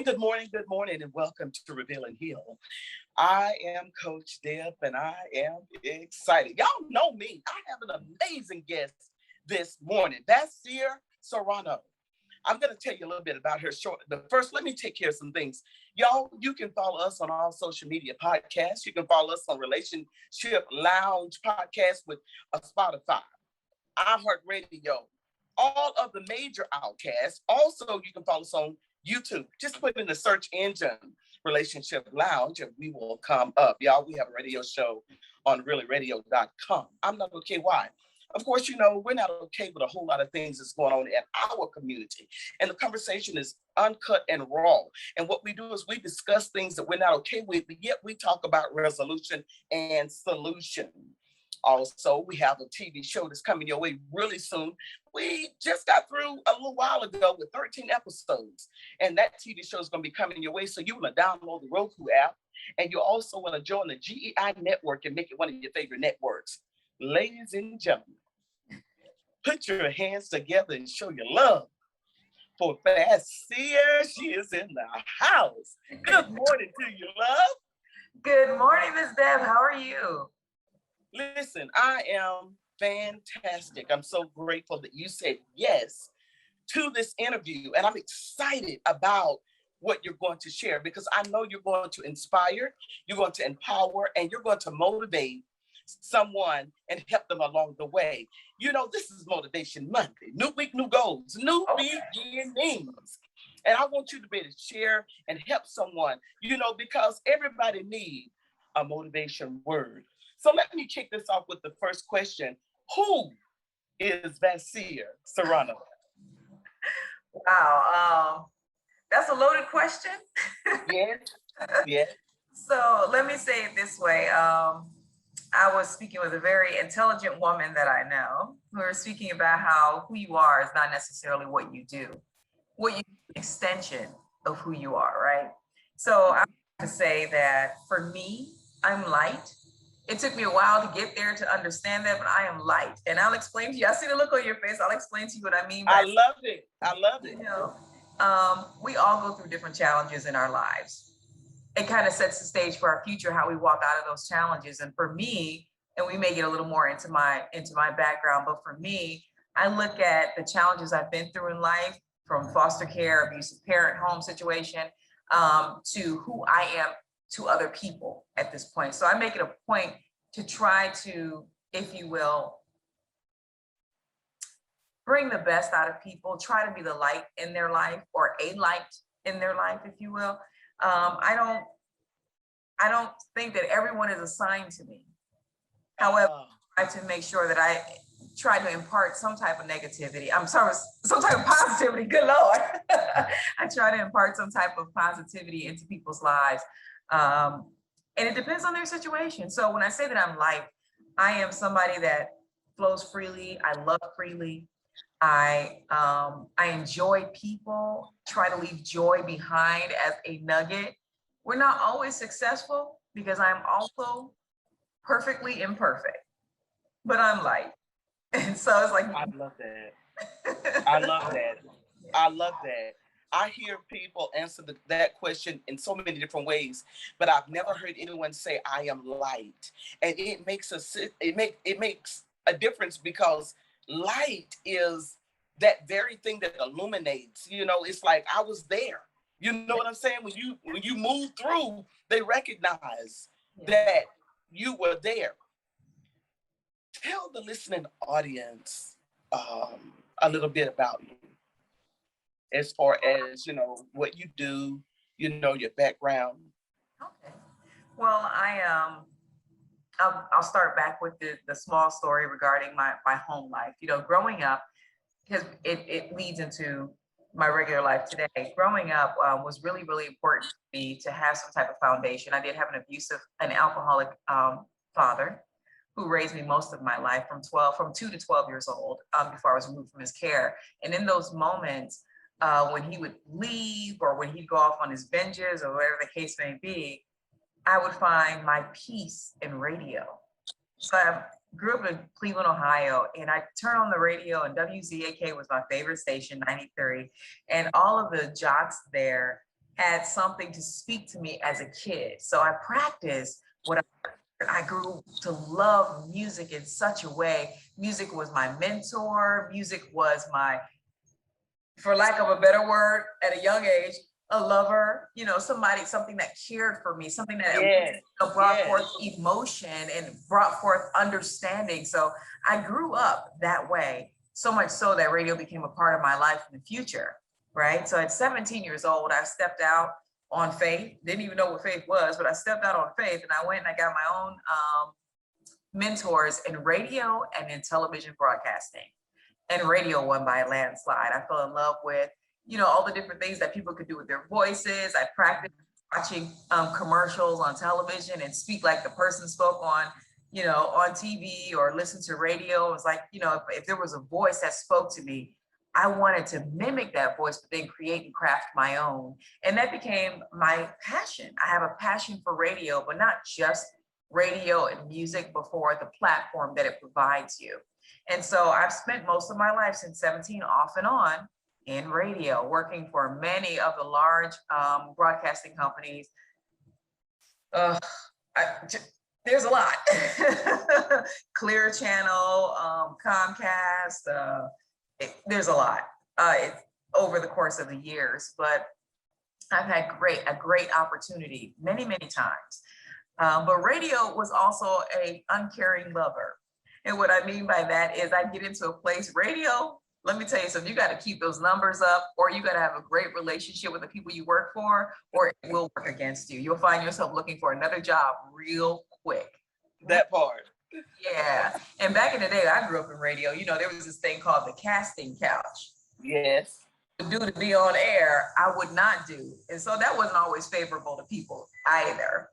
good morning, and welcome to Reveal and Heal. I am Coach Deb, and I am excited. Y'all know me. I have an amazing guest this morning, Vassier Serrano. I'm going to tell you a little bit about her shortly, but first, let me take care of some things. Y'all, you can follow us on all social media podcasts. You can follow us on Relationship Lounge podcast with Spotify, iHeartRadio, all of the major outcasts. Also, you can follow us on YouTube. Just put in the search engine Relationship Lounge and we will come up. Y'all, we have a radio show on reallyradio.com. I'm not okay. Why? Of course, you know, we're not okay with a whole lot of things that's going on in our community. And the conversation is uncut and raw. And what we do is we discuss things that we're not okay with, but yet we talk about resolution and solution. Also, we have a TV show that's coming your way really soon. We just got through a little while ago with 13 episodes, and that TV show is going to be coming your way. So you want to download the Roku app, and you also want to join the GEI network and make it one of your favorite networks. Ladies and gentlemen, put your hands together and show your love for Vassier. She is in the house. Good morning to you, love. Good morning, Miss Deb. How are you? Listen, I am fantastic. I'm so grateful that you said yes to this interview. And I'm excited about what you're going to share because I know you're going to inspire, you're going to empower, and you're going to motivate someone and help them along the way. You know, this is Motivation Monday. New week, new goals, new beginnings. And I want you to be able to share and help someone, you know, because everybody needs a motivation word. So let me kick this off with the first question. Who is Vassier Serrano? Wow, that's a loaded question. Yes. So let me say it this way. I was speaking with a very intelligent woman that I know. We were speaking about how who you are is not necessarily what you do. What you do is an extension of who you are, right? So I have to say that for me, I'm light. It took me a while to get there to understand that, but I am light. And I'll explain to you. I see the look on your face. I'll explain to you what I mean by I love it. You know, we all go through different challenges in our lives. It kind of sets the stage for our future, how we walk out of those challenges. And for me, and we may get a little more into my background, but for me, I look at the challenges I've been through in life, from foster care, abusive parent home situation, to who I am to other people at this point. So I make it a point to try to, if you will, bring the best out of people, try to be the light in their life or a light in their life, if you will. I don't think that everyone is assigned to me. However, I try to make sure that I try to impart some type of negativity. I'm sorry, some type of positivity, good Lord. I try to impart some type of positivity into people's lives. And it depends on their situation. So when I say that I'm light, I am somebody that flows freely. I love freely. I enjoy people, try to leave joy behind as a nugget. We're not always successful because I'm also perfectly imperfect, but I'm light. And so it's like, I love that. I love that. I love that. I hear people answer that question in so many different ways, but I've never heard anyone say I am light. And it makes a difference because light is that very thing that illuminates. You know, it's like I was there. You know what I'm saying? When you move through, they recognize that you were there. Tell the listening audience a little bit about you, as far as, you know, what you do, you know, your background. Okay. Well, I'll start back with the small story regarding my home life. You know, growing up, because it leads into my regular life today. Growing up was really, really important to me to have some type of foundation. I did have an alcoholic father who raised me most of my life from 2 to 12 years old before I was removed from his care. And in those moments, when he would leave or when he'd go off on his binges or whatever the case may be, I would find my peace in radio. So I grew up in Cleveland, Ohio, and I turned on the radio and WZAK was my favorite station, 93. And all of the jocks there had something to speak to me as a kid. So I practiced what I grew to love music in such a way. Music was my mentor. Music was my, for lack of a better word, at a young age, a lover, you know, somebody, something that cared for me, something that brought forth emotion and brought forth understanding. So I grew up that way, so much so that radio became a part of my life in the future, right? So at 17 years old, I stepped out on faith, didn't even know what faith was, but I stepped out on faith and I went and I got my own mentors in radio and in television broadcasting. And radio won by a landslide. I fell in love with, you know, all the different things that people could do with their voices. I practiced watching commercials on television and speak like the person spoke on, you know, on TV or listen to radio. It was like, you know, if there was a voice that spoke to me, I wanted to mimic that voice, but then create and craft my own. And that became my passion. I have a passion for radio, but not just radio and music, but for the platform that it provides you. And so I've spent most of my life since 17 off and on in radio, working for many of the large broadcasting companies. There's a lot. Clear Channel, Comcast, there's a lot over the course of the years, but I've had a great opportunity many, many times. But radio was also an uncaring lover. And what I mean by that is I get into a place, radio, let me tell you something, you got to keep those numbers up, or you got to have a great relationship with the people you work for, or it will work against you. You'll find yourself looking for another job real quick. That part. Yeah. And back in the day, I grew up in radio, you know, there was this thing called the casting couch. Yes. To be on air, I would not do. And so that wasn't always favorable to people either.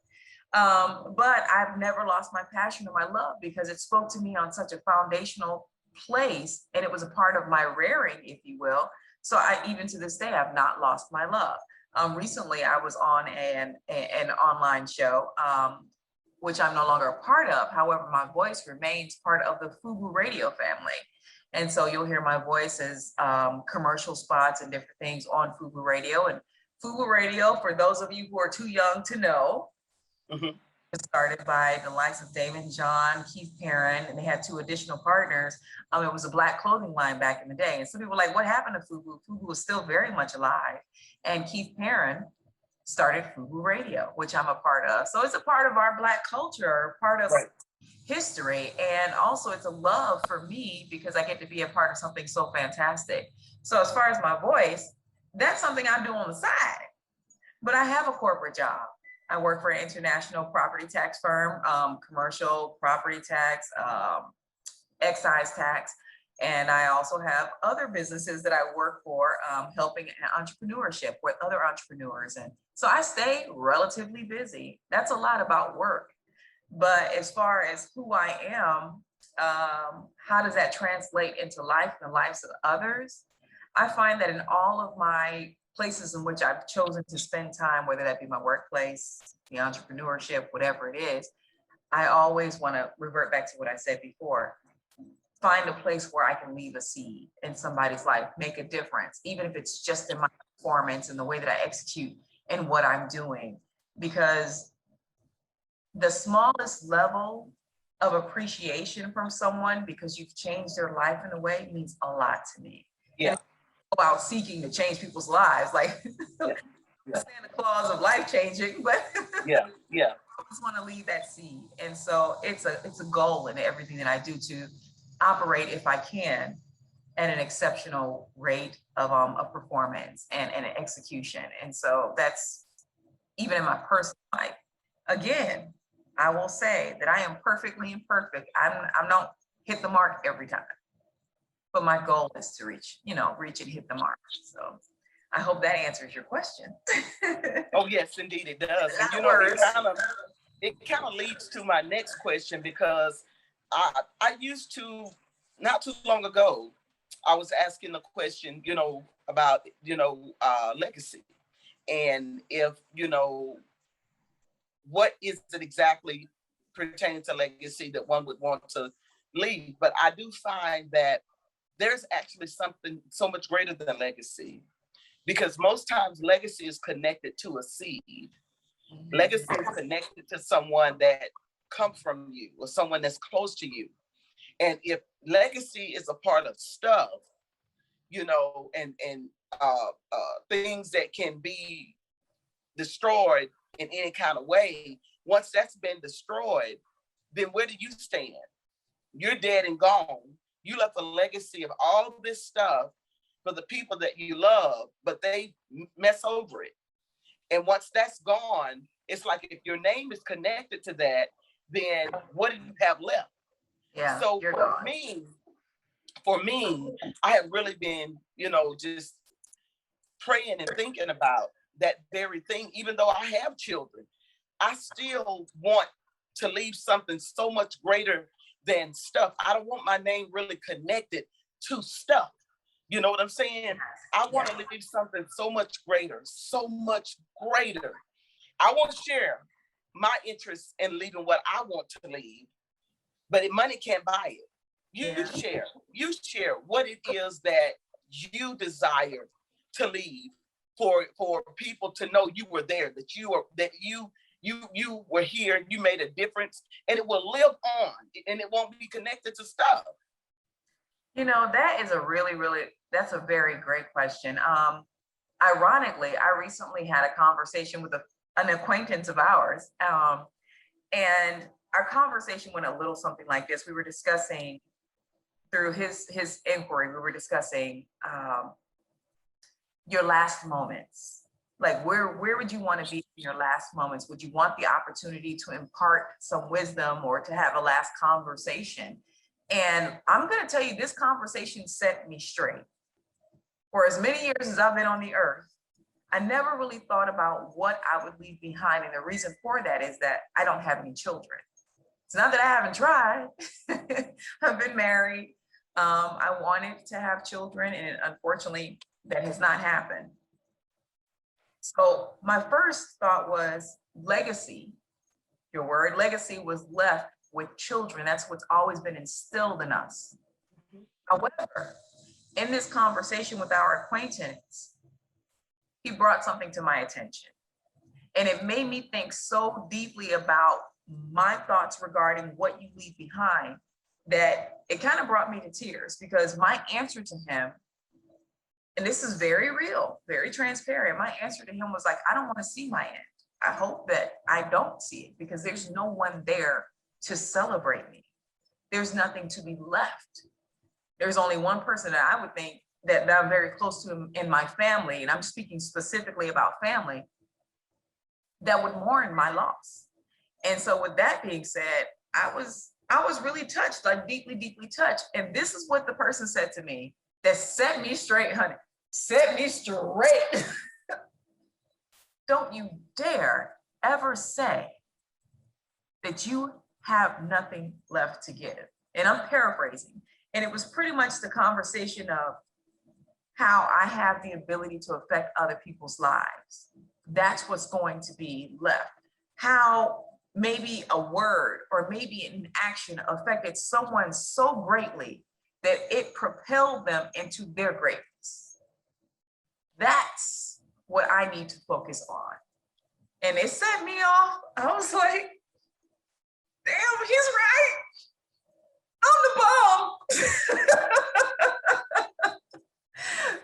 But I've never lost my passion or my love because it spoke to me on such a foundational place, and it was a part of my rearing, if you will. So even to this day, I've not lost my love. Recently, I was on an online show, which I'm no longer a part of. However, my voice remains part of the FUBU radio family. And so you'll hear my voice as commercial spots and different things on FUBU radio. And FUBU radio, for those of you who are too young to know, was started by the likes of David John, Keith Perrin, and they had two additional partners. It was a Black clothing line back in the day. And some people were like, what happened to FUBU? FUBU is still very much alive. And Keith Perrin started FUBU Radio, which I'm a part of. So it's a part of our Black culture, part of history. And also it's a love for me because I get to be a part of something so fantastic. So as far as my voice, that's something I do on the side, but I have a corporate job. I work for an international property tax firm, commercial property tax, excise tax. And I also have other businesses that I work for, helping in entrepreneurship with other entrepreneurs. And so I stay relatively busy. That's a lot about work. But as far as who I am, how does that translate into life and the lives of others? I find that in all of my places in which I've chosen to spend time, whether that be my workplace, the entrepreneurship, whatever it is, I always want to revert back to what I said before. Find a place where I can leave a seed in somebody's life, make a difference, even if it's just in my performance and the way that I execute and what I'm doing. Because the smallest level of appreciation from someone because you've changed their life in a way means a lot to me. Yeah. About seeking to change people's lives, like Santa Claus of life changing, but I just want to leave that seed. And so it's a goal in everything that I do to operate, if I can, at an exceptional rate of performance and an execution. And so that's even in my personal life. Again, I will say that I am perfectly imperfect. I don't hit the mark every time. But my goal is to reach and hit the mark. So I hope that answers your question. Oh, yes, indeed it does. And it kind of leads to my next question, because I used to, not too long ago, I was asking the question, about, legacy. And if, what is it exactly pertaining to legacy that one would want to leave? But I do find that there's actually something so much greater than legacy. because most times legacy is connected to a seed. Legacy is connected to someone that come from you or someone that's close to you. And if legacy is a part of stuff, you know, and things that can be destroyed in any kind of way, once that's been destroyed, then where do you stand? You're dead and gone. You left a legacy of all this stuff for the people that you love, but they mess over it. And once that's gone, it's like if your name is connected to that, then what do you have left? Yeah. So for me, I have really been, you know, just praying and thinking about that very thing. Even though I have children, I still want to leave something so much greater than stuff. I don't want my name really connected to stuff. You know what I'm saying? I want to leave something so much greater, so much greater. I want to share my interest in leaving what I want to leave, but money can't buy it. You share what it is that you desire to leave for people to know you were there, that you were here, you made a difference, and it will live on, and it won't be connected to stuff. You know, that is that's a very great question. Ironically, I recently had a conversation with an acquaintance of ours, and our conversation went a little something like this. We were discussing through his inquiry, we were discussing your last moments. Like where would you want to be in your last moments? Would you want the opportunity to impart some wisdom or to have a last conversation? And I'm going to tell you, this conversation set me straight. For as many years as I've been on the earth, I never really thought about what I would leave behind. And the reason for that is that I don't have any children. It's not that I haven't tried. I've been married. I wanted to have children, and unfortunately, that has not happened. So my first thought was legacy. Your word legacy was left with children. That's what's always been instilled in us. However, in this conversation with our acquaintance, he brought something to my attention. And it made me think so deeply about my thoughts regarding what you leave behind that it kind of brought me to tears, because my answer to him, and this is very real, very transparent, my answer to him was like, I don't want to see my end. I hope that I don't see it, because there's no one there to celebrate me. There's nothing to be left. There's only one person that I would think that I'm very close to in my family, and I'm speaking specifically about family, that would mourn my loss. And so with that being said, I was really touched, like deeply, deeply touched. And this is what the person said to me that set me straight, honey, set me straight. Don't you dare ever say that you have nothing left to give. And I'm paraphrasing. And it was pretty much the conversation of how I have the ability to affect other people's lives. That's what's going to be left. How maybe a word or maybe an action affected someone so greatly that it propelled them into their greatness. That's what I need to focus on. And it set me off. I was like, damn, he's right. I'm the bomb.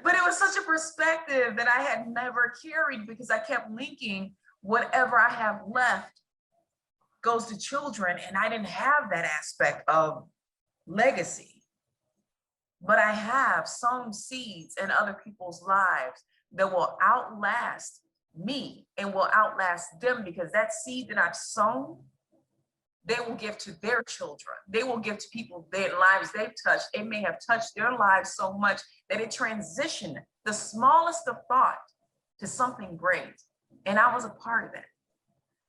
But it was such a perspective that I had never carried, because I kept linking whatever I have left goes to children, and I didn't have that aspect of legacy. But I have sown seeds in other people's lives that will outlast me and will outlast them, because that seed that I've sown, they will give to their children. They will give to people their lives they've touched. It may have touched their lives so much that it transitioned the smallest of thought to something great. And I was a part of that.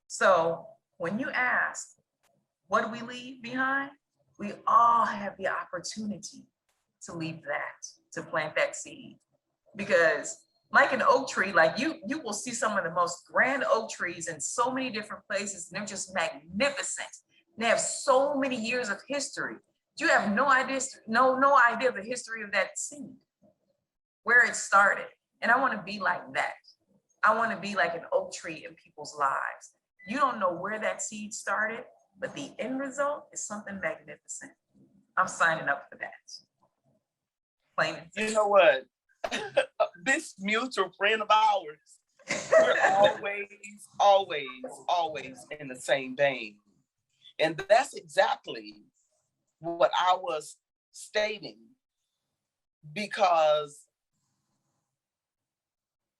So when you ask, what do we leave behind? We all have the opportunity to leave that, to plant that seed. Because like an oak tree, like you will see some of the most grand oak trees in so many different places, and they're just magnificent. They have so many years of history. You have no idea the history of that seed, where it started. And I want to be like that. I want to be like an oak tree in people's lives. You don't know where that seed started, but the end result is something magnificent. I'm signing up for that. Plain and simple. You know what? This mutual friend of ours, we're always in the same vein. And that's exactly what I was stating, because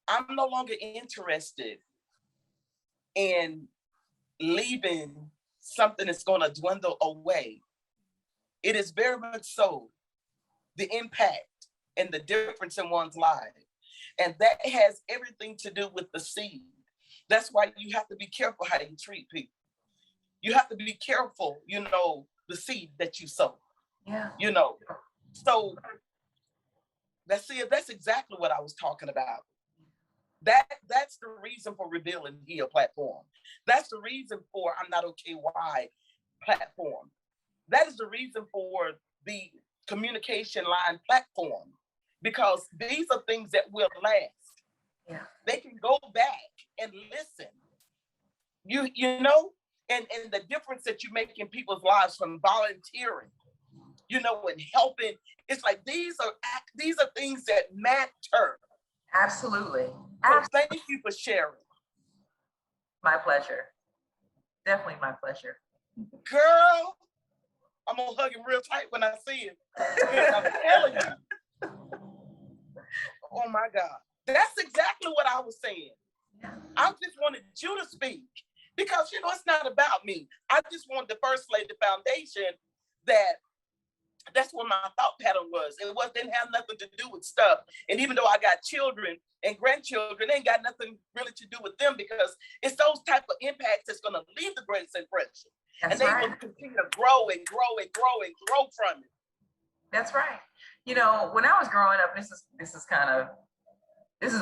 I'm no longer interested in leaving something that's going to dwindle away. It is very much so the impact and the difference in one's life. And that has everything to do with the seed. That's why you have to be careful how you treat people. You have to be careful, the seed that you sow. Yeah. So that's exactly what I was talking about. That's the reason for Reveal and Heal platform. That's the reason for I'm Not Okay Why platform. That is the reason for the communication line platform, because these are things that will last. Yeah. They can go back and listen. And the difference that you make in people's lives from volunteering, and helping. It's like these are things that matter. Absolutely. So thank you for sharing. My pleasure. Definitely my pleasure. Girl, I'm gonna hug him real tight when I see him. I'm telling you. Oh my God. That's exactly what I was saying. I just wanted you to speak, because it's not about me. I just wanted to first lay the foundation that's what my thought pattern was. It didn't have nothing to do with stuff. And even though I got children and grandchildren, they ain't got nothing really to do with them, because it's those type of impacts that's going to leave the greatest impression. That's and they will continue to grow and grow and grow and grow from it. That's right. When I was growing up, this is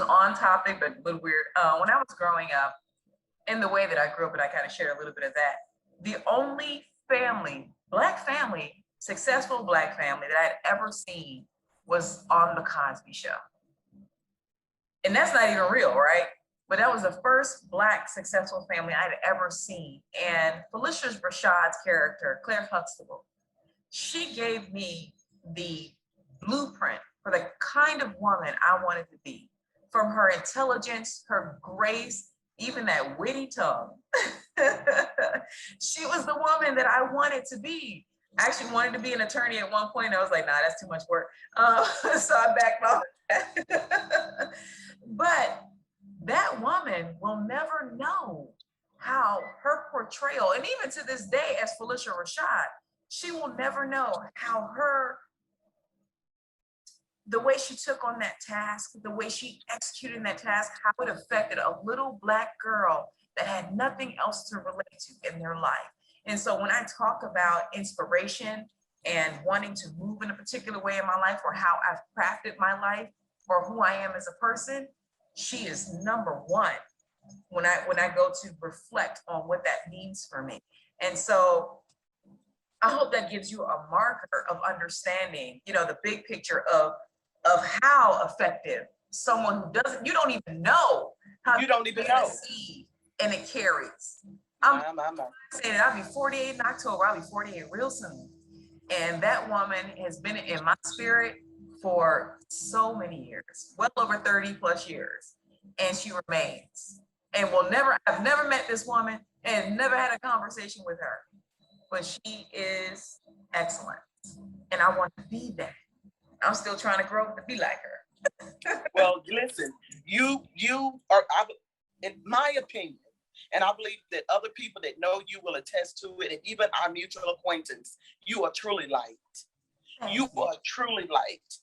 on topic, but a little weird. When I was growing up, in the way that I grew up, and I kind of shared a little bit of that, the only successful Black family that I'd ever seen was on the Cosby Show. And that's not even real, right? But that was the first Black successful family I'd ever seen. And Felicia Rashad's character, Claire Huxtable, she gave me the blueprint for the kind of woman I wanted to be. From her intelligence, her grace, even that witty tongue. She was the woman that I wanted to be. I actually wanted to be an attorney at one point. I was like, nah, that's too much work. So I backed off. But that woman will never know how her portrayal, and even to this day as Felicia Rashad, she will never know how the way she took on that task, the way she executed that task, how it affected a little Black girl that had nothing else to relate to in their life. And so when I talk about inspiration and wanting to move in a particular way in my life, or how I've crafted my life, or who I am as a person, she is number one when I go to reflect on what that means for me. And so I hope that gives you a marker of understanding, the big picture of how effective someone who you don't even know how you don't even know seed, and it carries. I'm saying that I'll be 48 in October. I'll be 48 real soon. And that woman has been in my spirit for so many years, well over 30 plus years. And she remains. And I've never met this woman and never had a conversation with her, but she is excellent. And I want to be that. I'm still trying to grow to be like her. Well, listen, you are, in my opinion, and I believe that other people that know you will attest to it, and even our mutual acquaintance, you are truly liked. You are truly liked.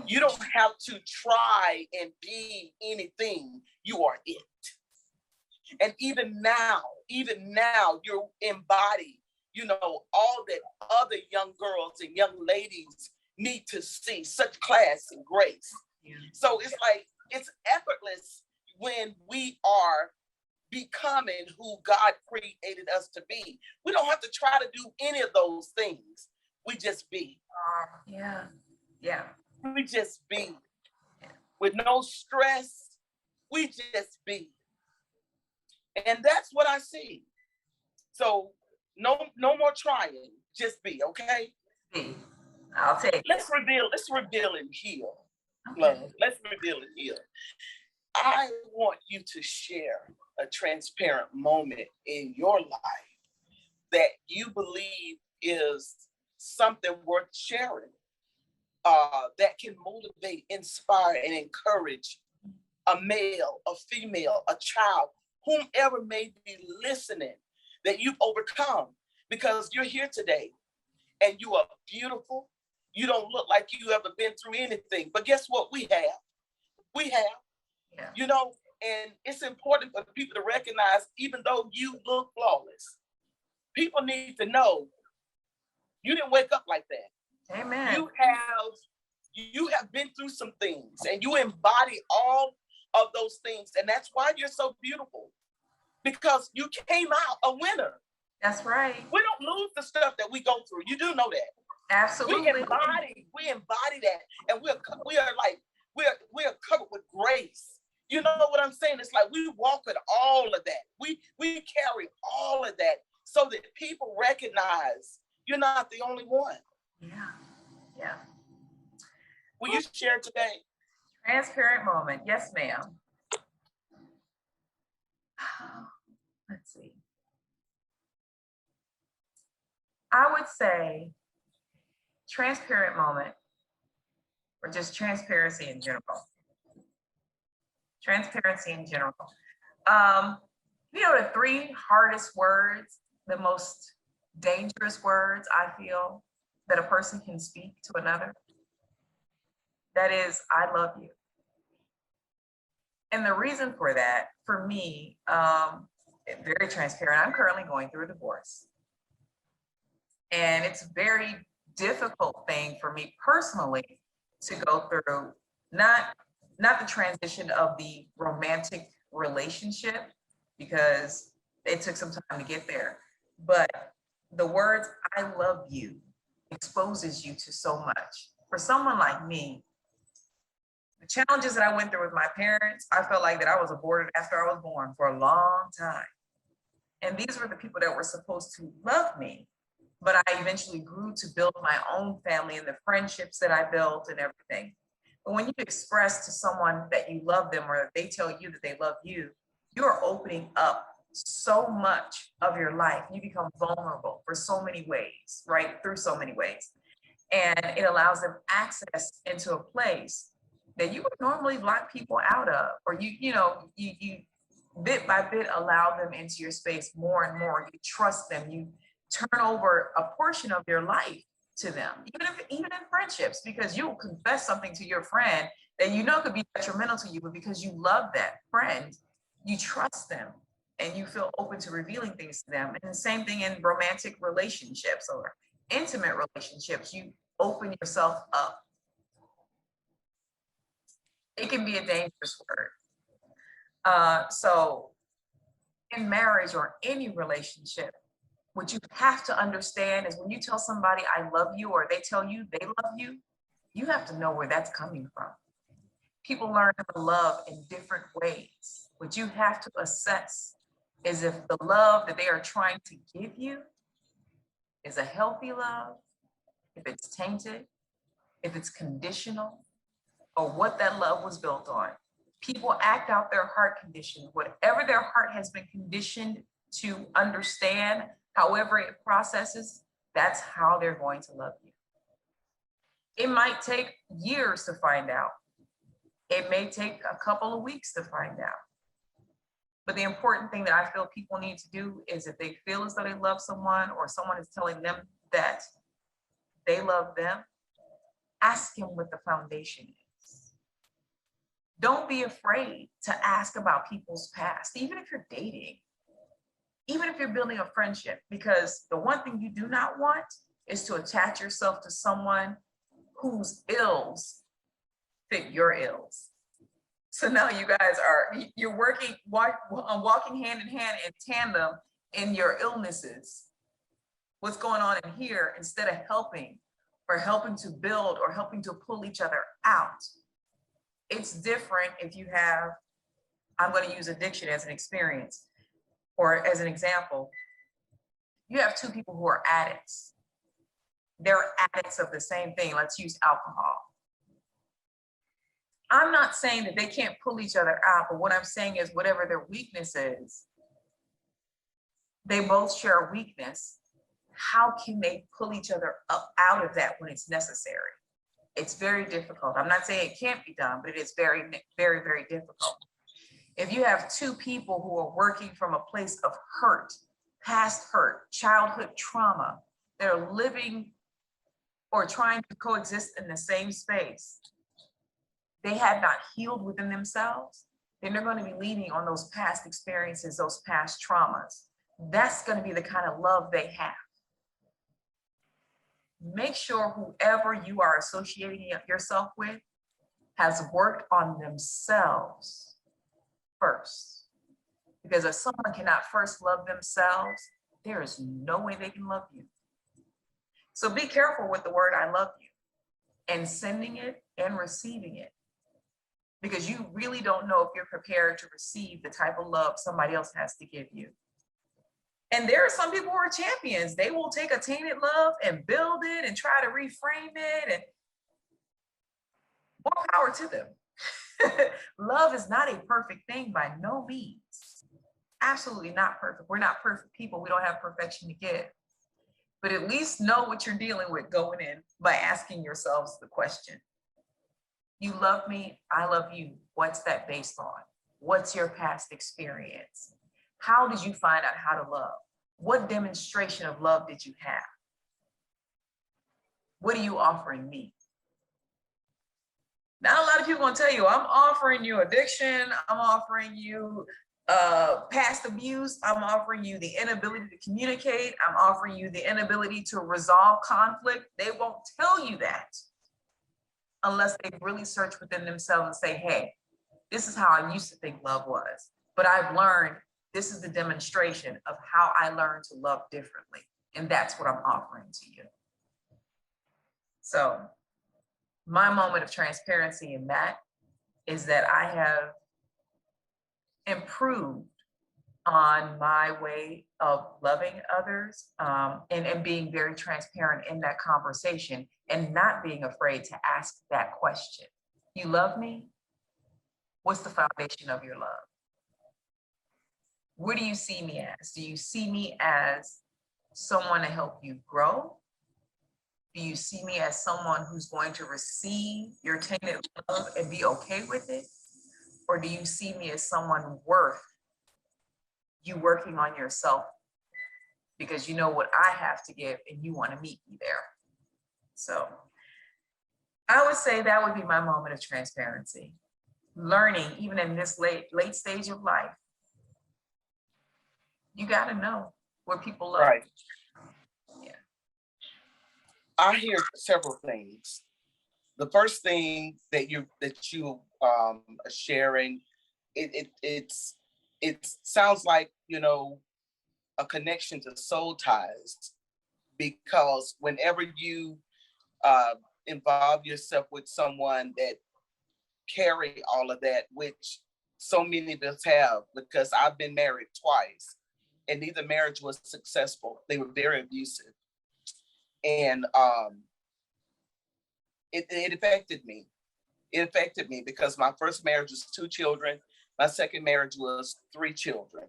You don't have to try and be anything. You are it. And even now, you embody, all that other young girls and young ladies need to see, such class and grace. Yeah. So it's like, it's effortless when we are becoming who God created us to be. We don't have to try to do any of those things. We just be. Yeah. Yeah. We just be. with no stress. We just be. And that's what I see. So no more trying, just be, okay? Be. I'll take it. Let's reveal and heal, Okay. love. Let's reveal and heal. I want you to share a transparent moment in your life that you believe is something worth sharing, that can motivate, inspire, and encourage a male, a female, a child, whomever may be listening, that you've overcome, because you're here today and you are beautiful. You don't look like you ever been through anything, but guess what? We have, Yeah. you know, and it's important for people to recognize, even though you look flawless, people need to know you didn't wake up like that. Amen. You have been through some things and you embody all of those things. And that's why you're so beautiful, because you came out a winner. That's right. We don't lose the stuff that we go through. You do know that. Absolutely. We embody that, and we're covered with grace. You know what I'm saying? It's like we walk with all of that. We carry all of that so that people recognize you're not the only one. Yeah. Will you share today? Transparent moment. Yes, ma'am. Let's see. I would say transparent moment, or just transparency in general. Transparency in general. The three hardest words, the most dangerous words I feel that a person can speak to another, that is, I love you. And the reason for that, for me, very transparent, I'm currently going through a divorce. And it's a very difficult thing for me personally to go through, not the transition of the romantic relationship, because it took some time to get there, but the words I love you exposes you to so much. For someone like me, the challenges that I went through with my parents, I felt like that I was aborted after I was born for a long time. And these were the people that were supposed to love me. But I eventually grew to build my own family and the friendships that I built and everything. But when you express to someone that you love them, or they tell you that they love you, you are opening up so much of your life. You become vulnerable for so many ways, right? Through so many ways. And it allows them access into a place that you would normally block people out of, or you bit by bit allow them into your space more and more. You trust them. You turn over a portion of your life to them, even in friendships, because you'll confess something to your friend that you know could be detrimental to you, but because you love that friend, you trust them and you feel open to revealing things to them. And the same thing in romantic relationships or intimate relationships, you open yourself up. It can be a dangerous word. So in marriage or any relationship, what you have to understand is when you tell somebody I love you, or they tell you they love you, you have to know where that's coming from. People learn to love in different ways. What you have to assess is if the love that they are trying to give you is a healthy love, if it's tainted, if it's conditional, or what that love was built on. People act out their heart condition, whatever their heart has been conditioned to understand. However it processes, that's how they're going to love you. It might take years to find out. It may take a couple of weeks to find out. But the important thing that I feel people need to do is, if they feel as though they love someone, or someone is telling them that they love them, ask him what the foundation is. Don't be afraid to ask about people's past, even if you're dating. Even if you're building a friendship, because the one thing you do not want is to attach yourself to someone whose ills fit your ills. So now you guys you're walking hand in hand in tandem in your illnesses. What's going on in here, instead of helping to build or helping to pull each other out. It's different if you have, I'm going to use addiction as an experience or as an example. You have two people who are addicts. They're addicts of the same thing. Let's use alcohol. I'm not saying that they can't pull each other out, but what I'm saying is whatever their weakness is, they both share a weakness. How can they pull each other up out of that when it's necessary? It's very difficult. I'm not saying it can't be done, but it is very, very, very difficult. If you have two people who are working from a place of hurt, past hurt, childhood trauma, they're living or trying to coexist in the same space, they have not healed within themselves, then they're going to be leaning on those past experiences, those past traumas. That's going to be the kind of love they have. Make sure whoever you are associating yourself with has worked on themselves first. Because if someone cannot first love themselves, there is no way they can love you. So be careful with the word "I love you" and sending it and receiving it, because you really don't know if you're prepared to receive the type of love somebody else has to give you. And there are some people who are champions. They will take a tainted love and build it and try to reframe it, and more power to them. Love is not a perfect thing by no means. Absolutely not perfect. We're not perfect people. We don't have perfection to give. But at least know what you're dealing with going in by asking yourselves the question. You love me, I love you. What's that based on? What's your past experience? How did you find out how to love? What demonstration of love did you have? What are you offering me? Now, a lot of people are going to tell you, I'm offering you addiction. I'm offering you past abuse. I'm offering you the inability to communicate. I'm offering you the inability to resolve conflict. They won't tell you that unless they really search within themselves and say, hey, this is how I used to think love was, but I've learned this is the demonstration of how I learned to love differently. And that's what I'm offering to you. So my moment of transparency in that is that I have improved on my way of loving others, and being very transparent in that conversation and not being afraid to ask that question. You love me? What's the foundation of your love? What do you see me as? Do you see me as someone to help you grow? Do you see me as someone who's going to receive your tainted love and be okay with it? Or do you see me as someone worth you working on yourself because you know what I have to give and you want to meet me there? So I would say that would be my moment of transparency. Learning, even in this late stage of life, you got to know where people love. Right. Yeah. I hear several things. The first thing that you are sharing, it sounds like, you know, a connection to soul ties, because whenever you involve yourself with someone that carry all of that, which so many of us have, because I've been married twice and neither marriage was successful. They were very abusive. And it affected me. It affected me because my first marriage was 2 children. My second marriage was 3 children.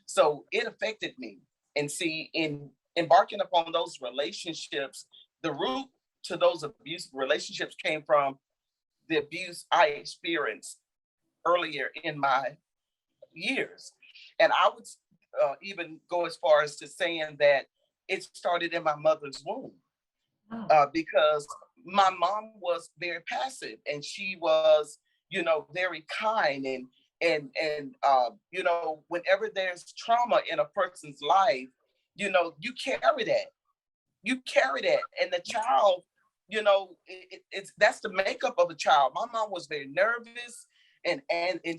So it affected me. And see, in embarking upon those relationships, the root to those abusive relationships came from the abuse I experienced earlier in my years. And I would even go as far as to saying that it started in my mother's womb, because my mom was very passive and she was, you know, very kind, and you know, whenever there's trauma in a person's life, you know, you carry that, and the child, you know, it's that's the makeup of a child. My mom was very nervous, and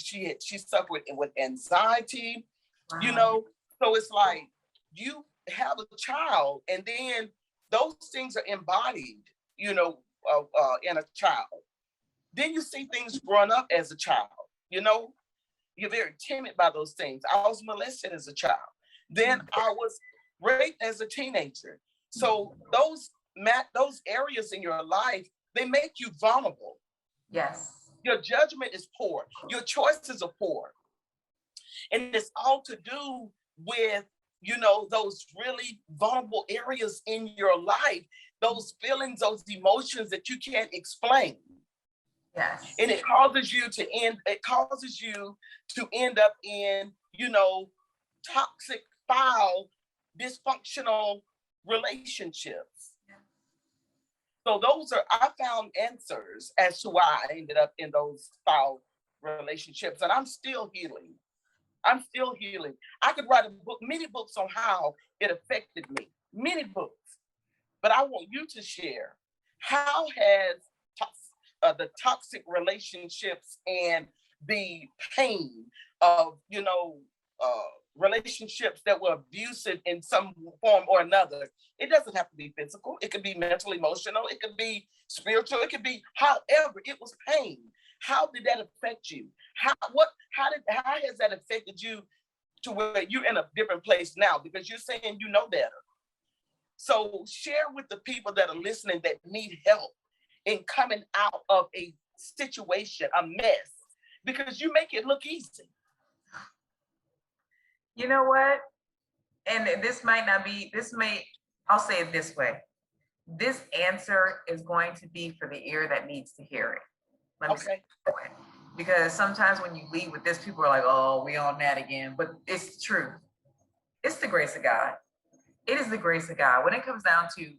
she suffered with anxiety, you know. So it's like you have a child, and then those things are embodied, you know, in a child. Then you see things growing up as a child, you know, you're very timid by those things. I was molested as a child. Then I was raped as a teenager. So those areas in your life, they make you vulnerable. Yes. Your judgment is poor. Your choices are poor. And it's all to do with, you know, those really vulnerable areas in your life, those feelings, those emotions that you can't explain. Yes. And it causes you to end up in, you know, toxic, foul, dysfunctional relationships. So I found answers as to why I ended up in those foul relationships. And I'm still healing. I could write many books on how it affected me, many books. But I want you to share, how has the toxic relationships and the pain of, you know, relationships that were abusive in some form or another. It doesn't have to be physical. It could be mental, emotional. It could be spiritual. It could be however. It was pain. How did that affect you? How has that affected you to where you're in a different place now? Because you're saying you know better. So share with the people that are listening that need help in coming out of a situation, a mess, because you make it look easy. You know what? And I'll say it this way. This answer is going to be for the ear that needs to hear it. Let me say it that way. Because sometimes when you leave with this, people are like, oh, we on that again. But it's true. It's the grace of God. It is the grace of God. When it comes down to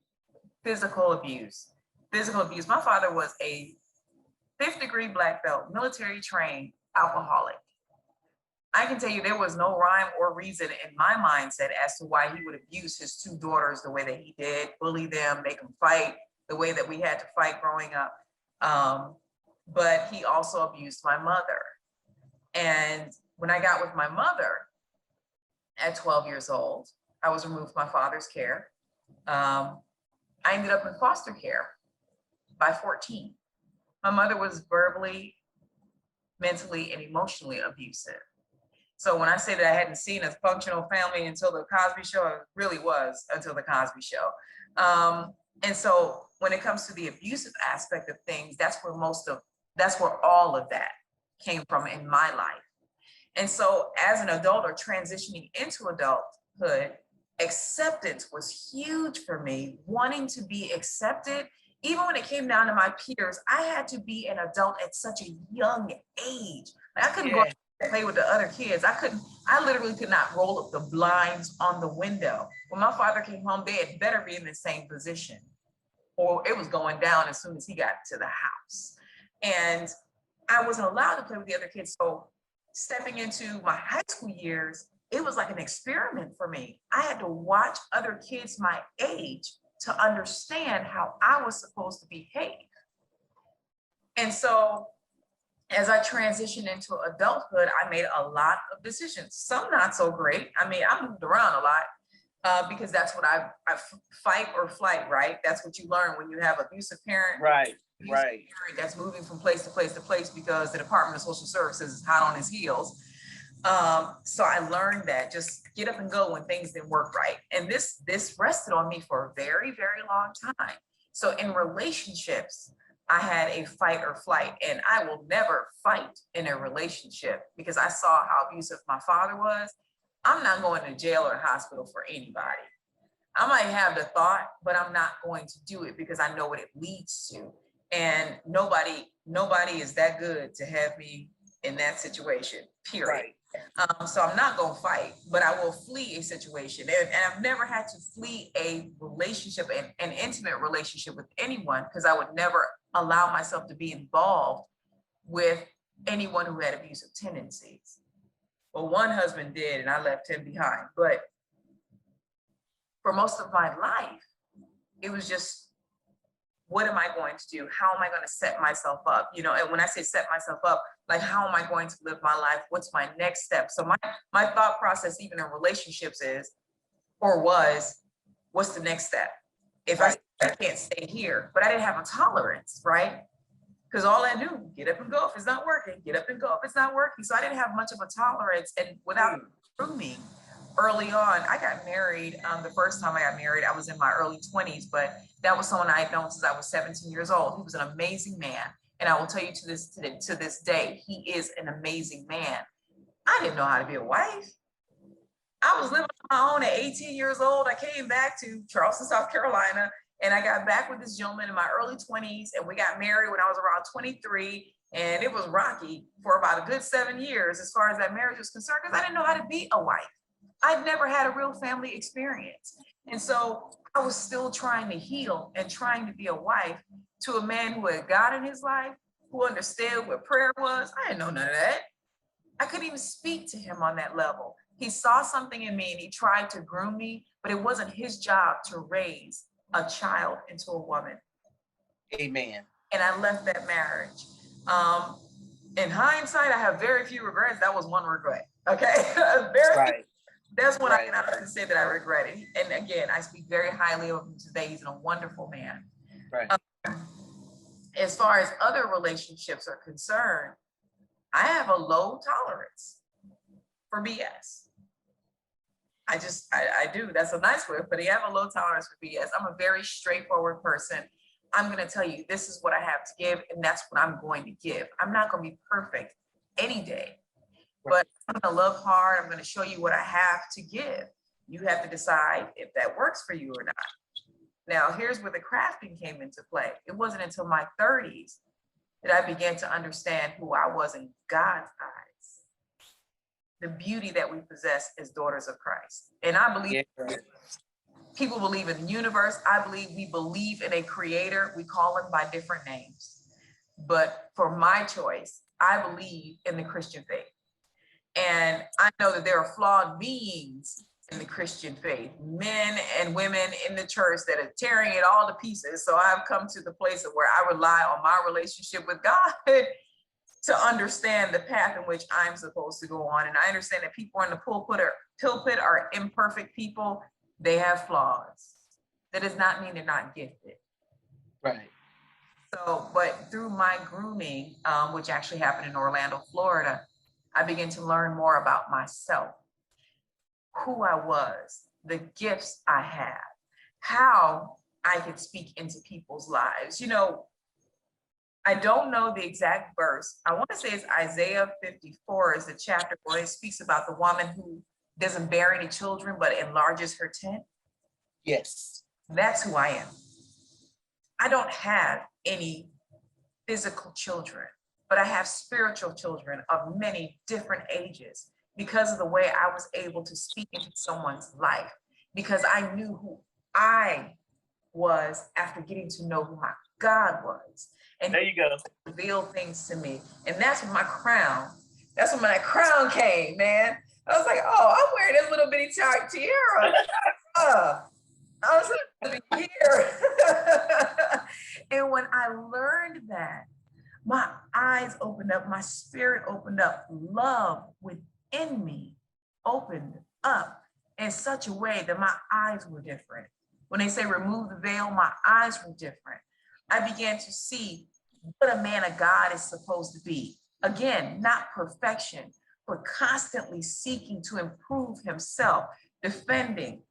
physical abuse, my father was a 5th degree black belt, military trained alcoholic. I can tell you there was no rhyme or reason in my mindset as to why he would abuse his 2 daughters the way that he did, bully them, make them fight the way that we had to fight growing up. But he also abused my mother. And when I got with my mother at 12 years old, I was removed from my father's care. I ended up in foster care by 14. My mother was verbally, mentally, and emotionally abusive. So when I say that I hadn't seen a functional family until the Cosby Show, it really was until the Cosby Show. And so when it comes to the abusive aspect of things, that's where all of that came from in my life. And so as an adult or transitioning into adulthood, acceptance was huge for me, wanting to be accepted. Even when it came down to my peers, I had to be an adult at such a young age. Like I couldn't go and play with the other kids. I literally could not roll up the blinds on the window. When my father came home, they had better be in the same position or it was going down as soon as he got to the house. And I wasn't allowed to play with the other kids. So stepping into my high school years, it was like an experiment for me. I had to watch other kids my age to understand how I was supposed to behave. And so as I transitioned into adulthood, I made a lot of decisions, some not so great. I mean, I moved around a lot because that's what I fight or flight, right? That's what you learn when you have abusive parent. Right. Parent that's moving from place to place to place because the Department of Social Services is hot on his heels. So I learned that just get up and go when things didn't work right. And this rested on me for a very, very long time. So in relationships, I had a fight or flight, and I will never fight in a relationship because I saw how abusive my father was. I'm not going to jail or hospital for anybody. I might have the thought, but I'm not going to do it because I know what it leads to. And nobody is that good to have me in that situation, period. Right. So I'm not going to fight, but I will flee a situation. And I've never had to flee a relationship, an intimate relationship with anyone, because I would never allow myself to be involved with anyone who had abusive tendencies. Well, one husband did, and I left him behind. But for most of my life, it was just, what am I going to do? How am I going to set myself up? You know, and when I say set myself up, like, how am I going to live my life? What's my next step? So my thought process, even in relationships, was, what's the next step? If I can't stay here, but I didn't have a tolerance, right? because all I do, get up and go if it's not working, get up and go if it's not working. So I didn't have much of a tolerance. And without grooming early on, I got married. The first time I got married, I was in my early 20s, but that was someone I had known since I was 17 years old. He was an amazing man. And I will tell you to this day, he is an amazing man. I didn't know how to be a wife. I was living on my own at 18 years old. I came back to Charleston, South Carolina, and I got back with this gentleman in my early 20s, and we got married when I was around 23, and it was rocky for about a good 7 years as far as that marriage was concerned, because I didn't know how to be a wife. I'd never had a real family experience. And so I was still trying to heal and trying to be a wife to a man who had God in his life, who understood what prayer was. I didn't know none of that. I couldn't even speak to him on that level. He saw something in me and he tried to groom me, but it wasn't his job to raise a child into a woman. Amen. And I left that marriage. In hindsight, I have very few regrets. That was one regret. Okay. Right. That's what I can honestly say that I regret it. And again, I speak very highly of him today. He's a wonderful man. Right. As far as other relationships are concerned, I have a low tolerance for BS. I do. That's a nice way, but I have a low tolerance for BS. I'm a very straightforward person. I'm going to tell you, this is what I have to give, and that's what I'm going to give. I'm not going to be perfect any day, but I'm going to love hard. I'm going to show you what I have to give. You have to decide if that works for you or not. Now, here's where the crafting came into play. It wasn't until my 30s that I began to understand who I was in God's eyes, the beauty that we possess as daughters of Christ. And I believe people believe in the universe. I believe we believe in a creator. We call him by different names. But for my choice, I believe in the Christian faith. And I know that there are flawed beings in the Christian faith, men and women in the church that are tearing it all to pieces. So I've come to the place of where I rely on my relationship with God to understand the path in which I'm supposed to go on. And I understand that people in the pulpit are imperfect people. They have flaws. That does not mean they're not gifted. Right. So, but through my grooming, which actually happened in Orlando, Florida, I began to learn more about myself, who I was, the gifts I have, how I could speak into people's lives. You know, I don't know the exact verse. I want to say it's Isaiah 54 is the chapter where it speaks about the woman who doesn't bear any children, but enlarges her tent. Yes. That's who I am. I don't have any physical children, but I have spiritual children of many different ages because of the way I was able to speak into someone's life, because I knew who I was after getting to know who my God was. And there you go. Reveal things to me. And that's when my crown came, man. I was like, oh, I'm wearing this little bitty tiara. I was like, here. And when I learned that, my eyes opened up, my spirit opened up, love within me opened up in such a way that my eyes were different. When they say remove the veil, my eyes were different. I began to see what a man of God is supposed to be. Again, not perfection, but constantly seeking to improve himself, defending,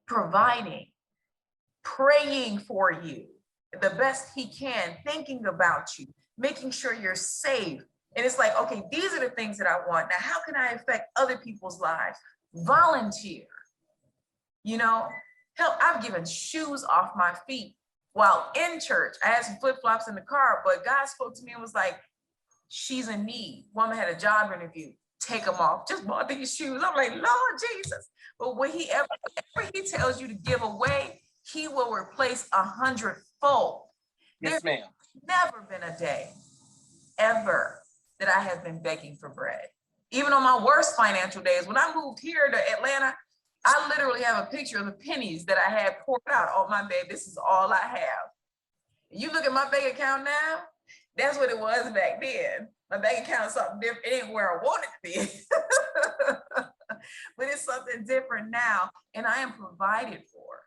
providing, praying for you the best he can, thinking about you, making sure you're safe. And it's like, okay, these are the things that I want. Now, how can I affect other people's lives? Volunteer. You know, hell, I've given shoes off my feet while in church. I had some flip-flops in the car, but God spoke to me and was like, she's in need. Woman had a job interview. Take them off. Just bought these shoes. I'm like, Lord Jesus. But when whatever he tells you to give away, he will replace 100-fold. Yes, ma'am. Never been a day ever that I have been begging for bread. Even on my worst financial days, when I moved here to Atlanta, I literally have a picture of the pennies that I had poured out on my bed. This is all I have. You look at my bank account now, that's what it was back then. My bank account is something different. It ain't where I want it to be. But it's something different now, and I am provided for.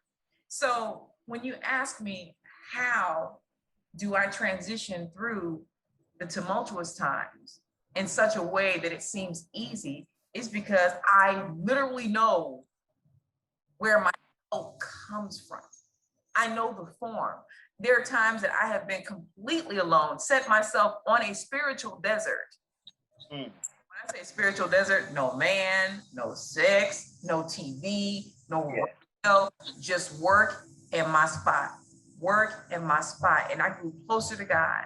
So when you ask me how do I transition through the tumultuous times in such a way that it seems easy, is because I literally know where my hope comes from. I know the form. There are times that I have been completely alone, set myself on a spiritual desert. Mm. When I say spiritual desert, no man, no sex, no TV, no radio, just work in my spot, work in my spot. And I grew closer to God.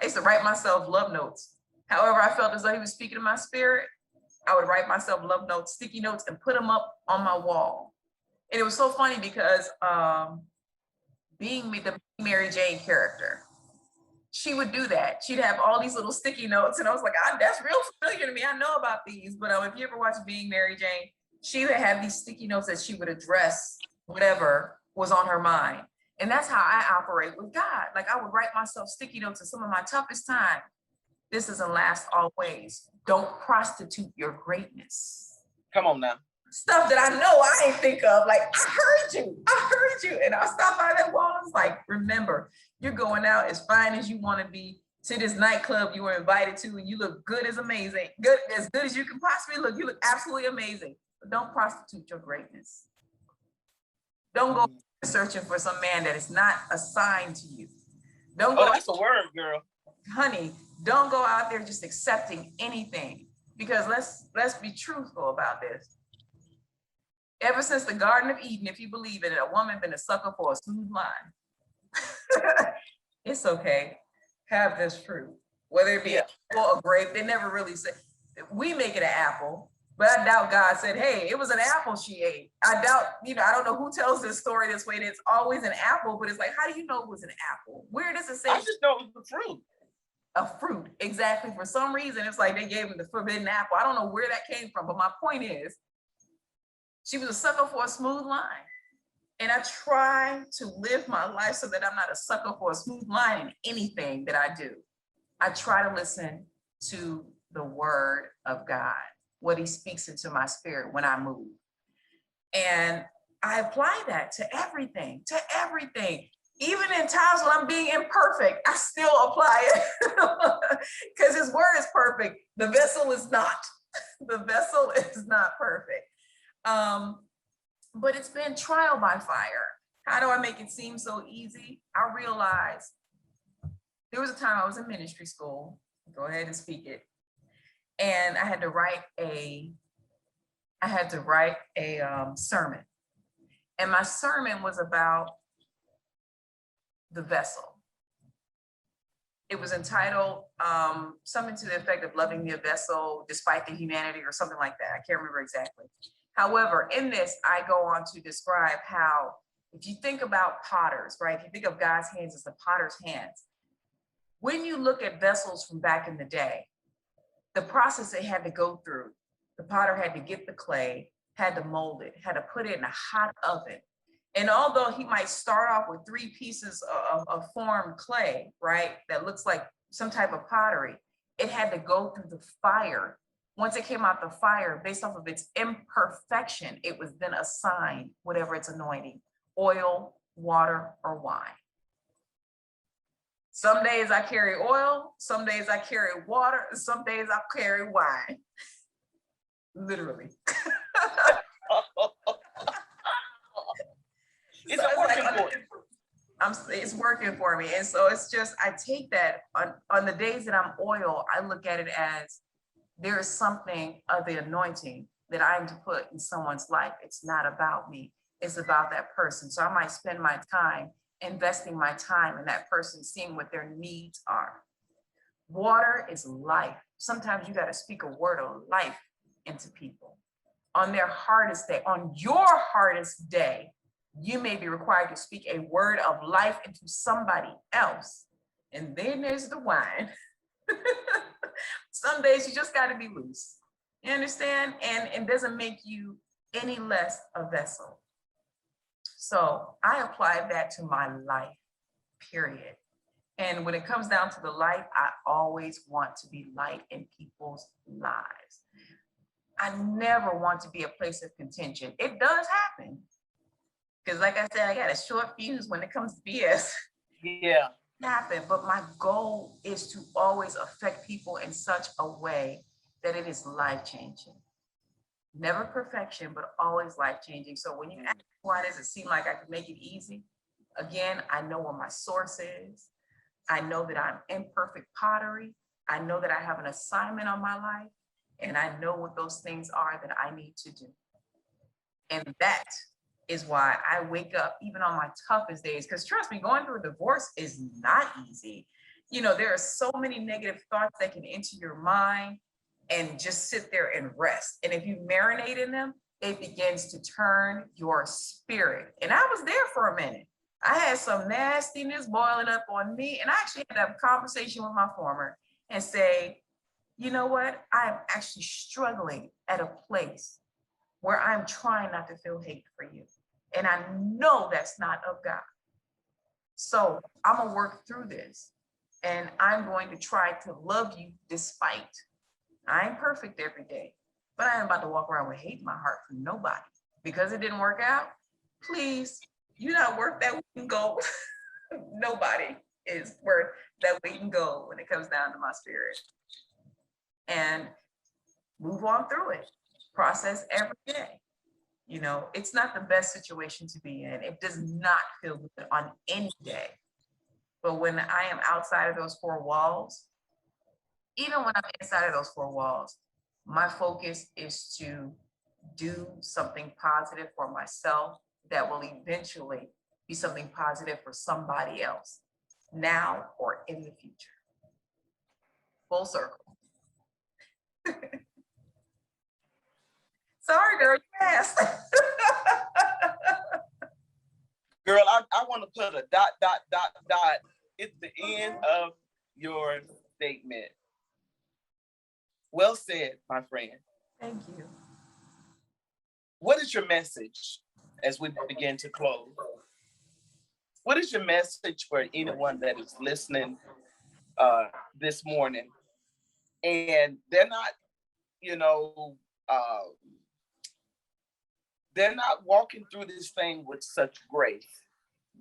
I used to write myself love notes. However, I felt as though he was speaking to my spirit, I would write myself love notes, sticky notes, and put them up on my wall. And it was so funny because being the Mary Jane character, she would do that. She'd have all these little sticky notes, and I was like, that's real familiar to me. I know about these. But if you ever watch Being Mary Jane, she would have these sticky notes that she would address whatever was on her mind. And that's how I operate with God. Like, I would write myself sticky notes in some of my toughest times. This doesn't last always. Don't prostitute your greatness. Come on now. Stuff that I know I ain't think of, like, I heard you. And I'll stop by that wall. It's like, remember, you're going out as fine as you want to be to this nightclub you were invited to, and you look good as amazing, as good as you can possibly look. You look absolutely amazing. But don't prostitute your greatness. Don't go searching for some man that is not assigned to you. Don't go. Oh, that's a word, girl. Honey, don't go out there just accepting anything, because let's be truthful about this. Ever since the Garden of Eden, if you believe in it, a woman been a sucker for a smooth line. It's okay. Have this fruit, whether it be an apple or grape. They never really say. We make it an apple, but I doubt God said, "Hey, it was an apple she ate." I doubt. I don't know who tells this story this way. It's always an apple, but it's like, how do you know it was an apple? Where does it say? I just know it was a fruit. A fruit, exactly. For some reason, it's like they gave him the forbidden apple. I don't know where that came from, but my point is, she was a sucker for a smooth line. And I try to live my life so that I'm not a sucker for a smooth line in anything that I do. I try to listen to the word of God, what he speaks into my spirit when I move. And I apply that to everything, Even in times when I'm being imperfect, I still apply it because his word is perfect. The vessel is not. The vessel is not perfect. But it's been trial by fire. How do I make it seem so easy? I realized there was a time I was in ministry school. Go ahead and speak it. And I had to write a sermon. And my sermon was about the vessel. It was entitled something to the effect of loving the vessel despite the humanity, or something like that. I can't remember exactly. However, in this, I go on to describe how, if you think about potters, right? If you think of God's hands as the potter's hands, when you look at vessels from back in the day, the process they had to go through, the potter had to get the clay, had to mold it, had to put it in a hot oven. And although he might start off with 3 pieces of formed clay, right, that looks like some type of pottery, it had to go through the fire. Once it came out the fire, based off of its imperfection, it was then assigned whatever its anointing, oil, water, or wine. Some days I carry oil, some days I carry water, some days I carry wine. Literally. It's working for me. And so it's just, I take that on the days that I'm oil, I look at it as there is something of the anointing that I'm to put in someone's life. It's not about me. It's about that person. So I might spend my time investing my time in that person, seeing what their needs are. Water is life. Sometimes you got to speak a word of life into people. On their hardest day, on your hardest day, you may be required to speak a word of life into somebody else. And then there's the wine. Some days you just got to be loose. You understand? And it doesn't make you any less a vessel. So I applied that to my life, period. And when it comes down to the light, I always want to be light in people's lives. I never want to be a place of contention. It does happen. Because like I said, I got a short fuse when it comes to BS. Yeah. happen, but my goal is to always affect people in such a way that it is life changing. Never perfection, but always life changing. So when you ask why does it seem like I could make it easy? Again, I know where my source is. I know that I'm imperfect pottery. I know that I have an assignment on my life, and I know what those things are that I need to do. And that is why I wake up even on my toughest days. Because trust me, going through a divorce is not easy. You know, there are so many negative thoughts that can enter your mind and just sit there and rest. And if you marinate in them, it begins to turn your spirit. And I was there for a minute. I had some nastiness boiling up on me. And I actually had to have a conversation with my former and say, you know what? I'm actually struggling at a place where I'm trying not to feel hate for you. And I know that's not of God. So I'm gonna work through this, and I'm going to try to love you despite. I ain't perfect every day, but I am about to walk around with hate in my heart for nobody. Because it didn't work out, please, you're not worth that weight in gold. Nobody is worth that weight in gold when it comes down to my spirit. And move on through it. Process every day. You know, it's not the best situation to be in. It does not feel good on any day. But when I am outside of those four walls, even when I'm inside of those four walls, my focus is to do something positive for myself that will eventually be something positive for somebody else, now or in the future. Full circle. Sorry, girl, you asked. Girl, I want to put a dot at the end of your statement. Well said, my friend. Thank you. What is your message as we begin to close? What is your message for anyone that is listening this morning? And they're not, you know, they're not walking through this thing with such grace.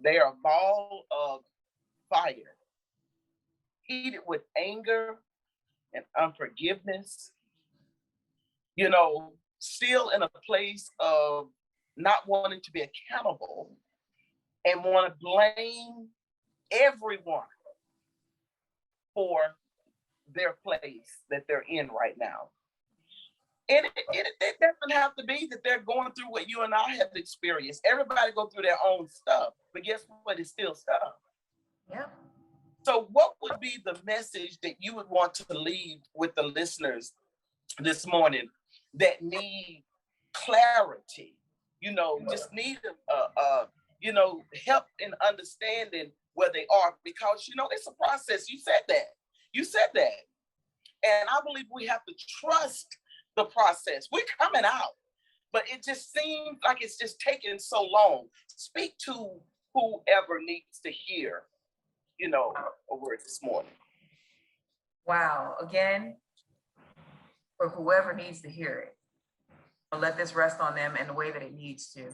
They are a ball of fire, heated with anger and unforgiveness, you know, still in a place of not wanting to be accountable and want to blame everyone for their place that they're in right now. And it doesn't have to be that they're going through what you and I have experienced. Everybody go through their own stuff, but guess what? It's still stuff. Yeah. So what would be the message that you would want to leave with the listeners this morning that need clarity, you know, just need you know, help in understanding where they are, because you know it's a process. You said that, and I believe we have to trust the process. We're coming out, but it just seems like it's just taking so long. Speak to whoever needs to hear, you know, a word this morning. Wow. Again, for whoever needs to hear it, I'll let this rest on them in the way that it needs to.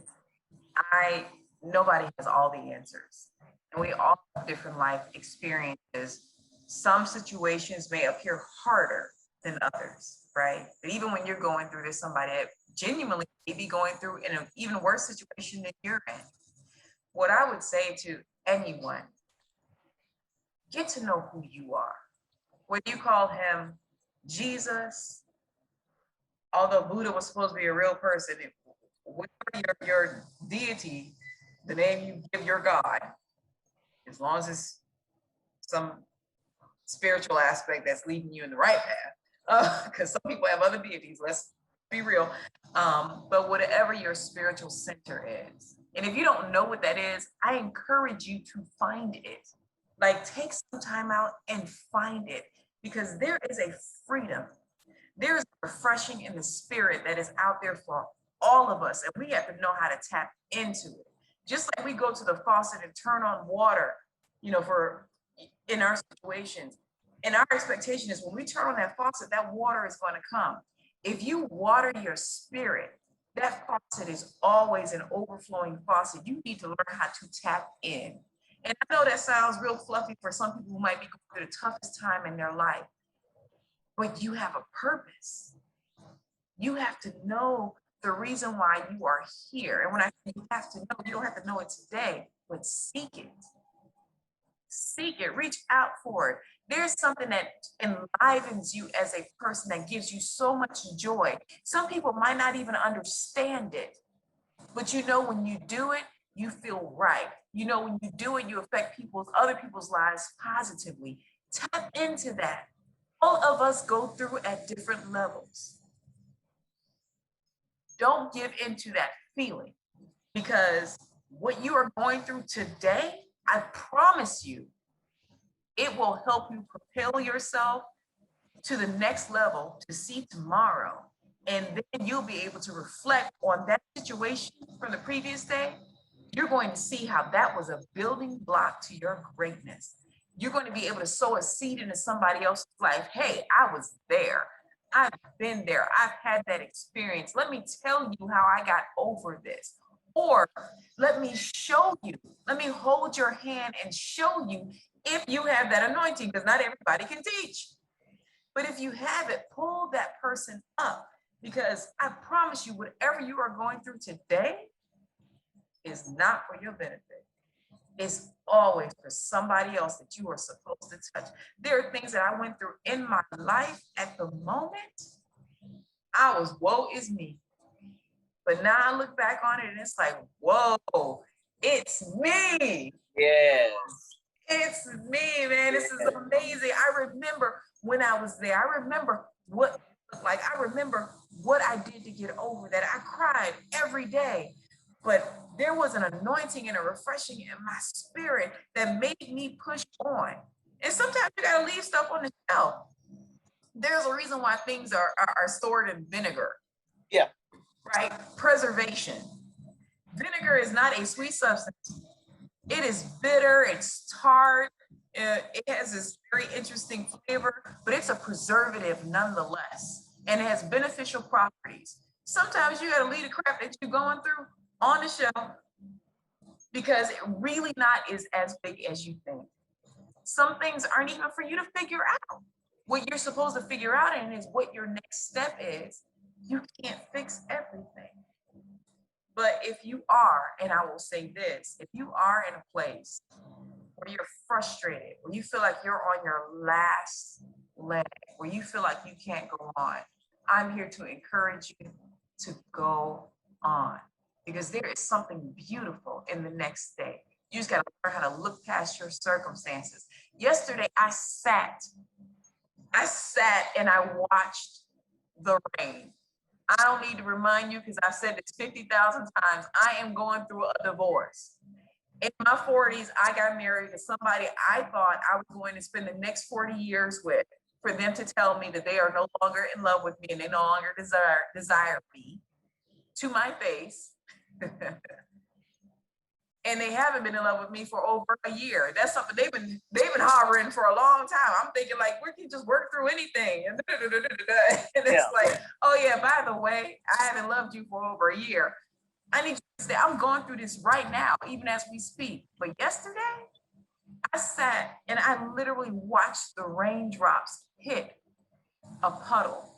Nobody has all the answers, and we all have different life experiences. Some situations may appear harder than others, right? But even when you're going through this, somebody that genuinely may be going through in an even worse situation than you're in. What I would say to anyone, get to know who you are. Whether you call him Jesus, although Buddha was supposed to be a real person, whatever your deity, the name you give your God, as long as it's some spiritual aspect that's leading you in the right path, because some people have other deities, let's be real. But whatever your spiritual center is, and if you don't know what that is, I encourage you to find it. Like, take some time out and find it, because there is a freedom. There's refreshing in the spirit that is out there for all of us, and we have to know how to tap into it. Just like we go to the faucet and turn on water, you know, for in our situations. And our expectation is when we turn on that faucet, that water is going to come. If you water your spirit, that faucet is always an overflowing faucet. You need to learn how to tap in. And I know that sounds real fluffy for some people who might be going through the toughest time in their life, but you have a purpose. You have to know the reason why you are here. And when I say you have to know, you don't have to know it today, but seek it. Seek it, reach out for it. There's something that enlivens you as a person that gives you so much joy. Some people might not even understand it, but you know, when you do it, you feel right. You know, when you do it, you affect other people's lives positively. Tap into that. All of us go through at different levels. Don't give into that feeling, because what you are going through today, I promise you, it will help you propel yourself to the next level to see tomorrow. And then you'll be able to reflect on that situation from the previous day. You're going to see how that was a building block to your greatness. You're going to be able to sow a seed into somebody else's life. Hey, I was there. I've been there. I've had that experience. Let me tell you how I got over this. Or let me show you, let me hold your hand and show you if you have that anointing, because not everybody can teach. But if you have it, pull that person up, because I promise you, whatever you are going through today is not for your benefit. It's always for somebody else that you are supposed to touch. There are things that I went through in my life at the moment. I was, woe is me. But now I look back on it and it's like, whoa, it's me. Yes. It's me, man. This is amazing. I remember when I was there. I remember what it looked like. I remember what I did to get over that. I cried every day, but there was an anointing and a refreshing in my spirit that made me push on. And sometimes you gotta leave stuff on the shelf. There's a reason why things are stored in vinegar. Yeah. Right? Preservation. Vinegar is not a sweet substance. It is bitter, it's tart, it has this very interesting flavor, but it's a preservative nonetheless, and it has beneficial properties. Sometimes you gotta leave the crap that you're going through on the shelf, because it really not is as big as you think. Some things aren't even for you to figure out. What you're supposed to figure out and is what your next step is. You can't fix everything. But if you are, and I will say this, if you are in a place where you're frustrated, where you feel like you're on your last leg, where you feel like you can't go on, I'm here to encourage you to go on, because there is something beautiful in the next day. You just got to learn how to look past your circumstances. Yesterday, I sat and I watched the rain. I don't need to remind you, because I've said this 50,000 times. I am going through a divorce. In my 40s, I got married to somebody I thought I was going to spend the next 40 years with, for them to tell me that they are no longer in love with me and they no longer desire me to my face. And they haven't been in love with me for over a year. That's something they've been hovering for a long time. I'm thinking like, we can just work through anything. And it's like, oh yeah, by the way, I haven't loved you for over a year. I need you to say, I'm going through this right now, even as we speak. But yesterday, I sat and I literally watched the raindrops hit a puddle.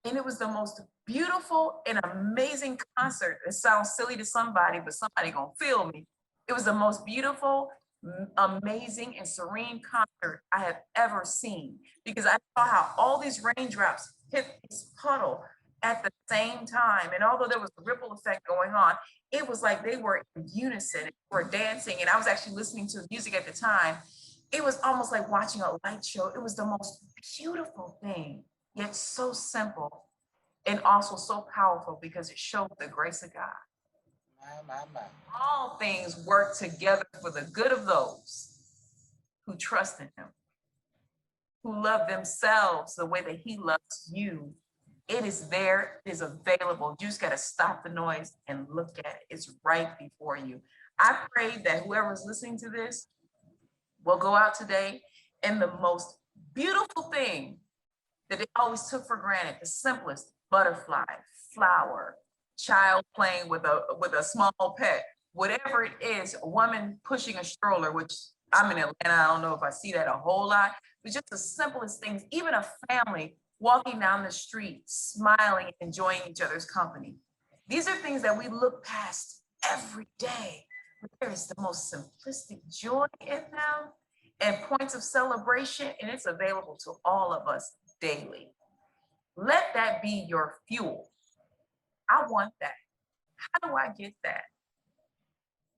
And it was the most beautiful and amazing concert. It sounds silly to somebody, but somebody gonna feel me. It was the most beautiful, amazing, and serene concert I have ever seen, because I saw how all these raindrops hit this puddle at the same time. And although there was a ripple effect going on, it was like they were in unison, they were dancing. And I was actually listening to the music at the time. It was almost like watching a light show. It was the most beautiful thing, yet so simple and also so powerful, because it showed the grace of God. My. All things work together for the good of those who trust in him, who love themselves the way that he loves you. It is there, it is available. You just got to stop the noise and look at it. It's right before you. I pray that whoever's listening to this will go out today, and the most beautiful thing that they always took for granted, the simplest, butterfly, flower, child playing with a small pet, whatever it is, a woman pushing a stroller, which I'm in Atlanta, I don't know if I see that a whole lot, but just the simplest things, even a family walking down the street, smiling, enjoying each other's company. These are things that we look past every day. But there is the most simplistic joy in them and points of celebration, and it's available to all of us daily. Let that be your fuel. I want that. How do I get that?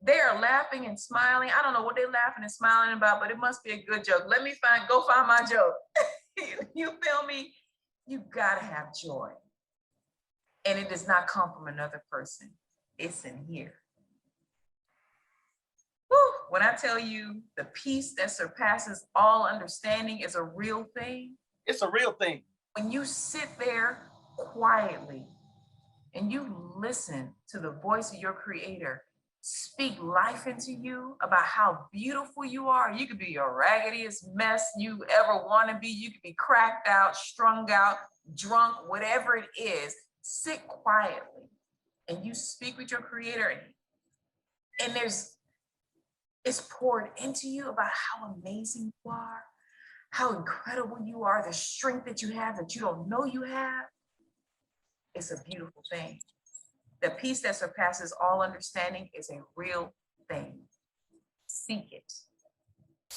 They're laughing and smiling. I don't know what they're laughing and smiling about, but it must be a good joke. Let me go find my joke. You feel me? You gotta have joy. And it does not come from another person. It's in here. Whew. When I tell you the peace that surpasses all understanding is a real thing. It's a real thing. When you sit there quietly and you listen to the voice of your creator speak life into you about how beautiful you are. You could be your raggediest mess you ever want to be. You could be cracked out, strung out, drunk, whatever it is. Sit quietly and you speak with your creator, and it's poured into you about how amazing you are, how incredible you are, the strength that you have that you don't know you have. It's a beautiful thing. The peace that surpasses all understanding is a real thing. Seek it.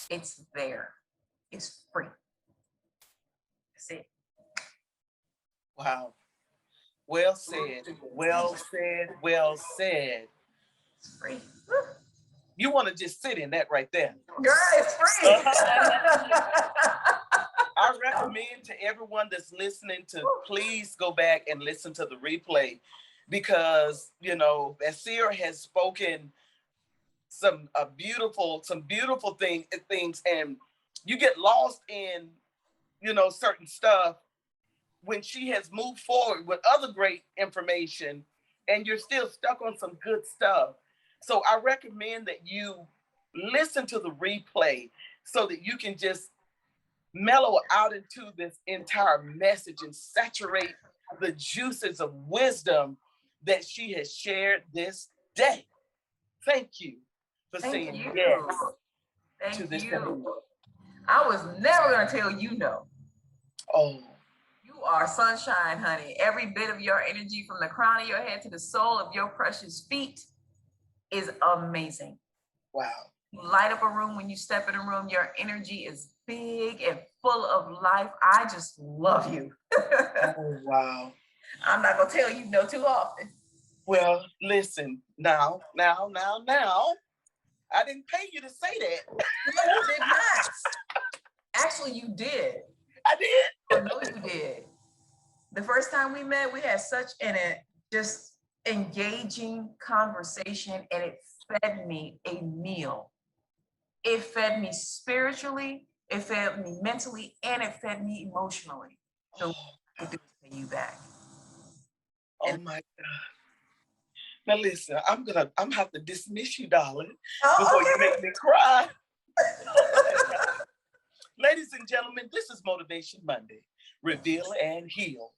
It's there. It's free. That's it. Wow. Well said. Well said. Well said. It's free. You want to just sit in that right there. Girl, it's free. I recommend to everyone that's listening to please go back and listen to the replay, because, you know, Vassier has spoken some beautiful things, and you get lost in, you know, certain stuff when she has moved forward with other great information and you're still stuck on some good stuff. So I recommend that you listen to the replay so that you can just mellow out into this entire message and saturate the juices of wisdom that she has shared this day. Thank you for saying yes to this. I was never going to tell you no. Oh. You are sunshine, honey. Every bit of your energy from the crown of your head to the sole of your precious feet is amazing. Wow. You light up a room when you step in a room. Your energy is big and full of life. I just love you. Oh, wow. I'm not going to tell you no too often. Well, listen, now. I didn't pay you to say that. No, you did not. Actually, you did. I did. I know you did. The first time we met, we had such an just engaging conversation, and it fed me a meal. It fed me spiritually, it fed me mentally, and it fed me emotionally. So I could pay you back. Oh my God. Now listen, I'm gonna have to dismiss you, darling, before you make me cry. Ladies and gentlemen, this is Motivation Monday. Reveal and heal.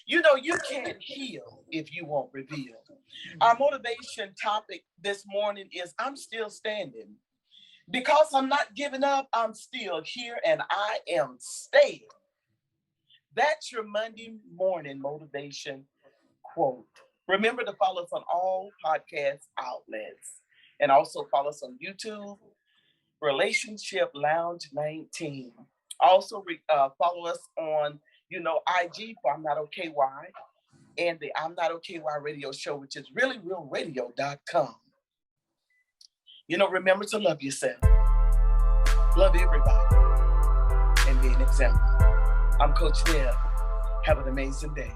You know, you can't heal if you won't reveal. Our motivation topic this morning is I'm still standing. Because I'm not giving up, I'm still here and I am staying. That's your Monday morning motivation quote. Remember to follow us on all podcast outlets, and also follow us on YouTube, Relationship Lounge 19. Also follow us on, IG for I'm Not Okay Why, and the I'm Not Okay Why radio show, which is realrealradio.com. Remember to love yourself, love everybody, and be an example. I'm Coach Deb. Have an amazing day.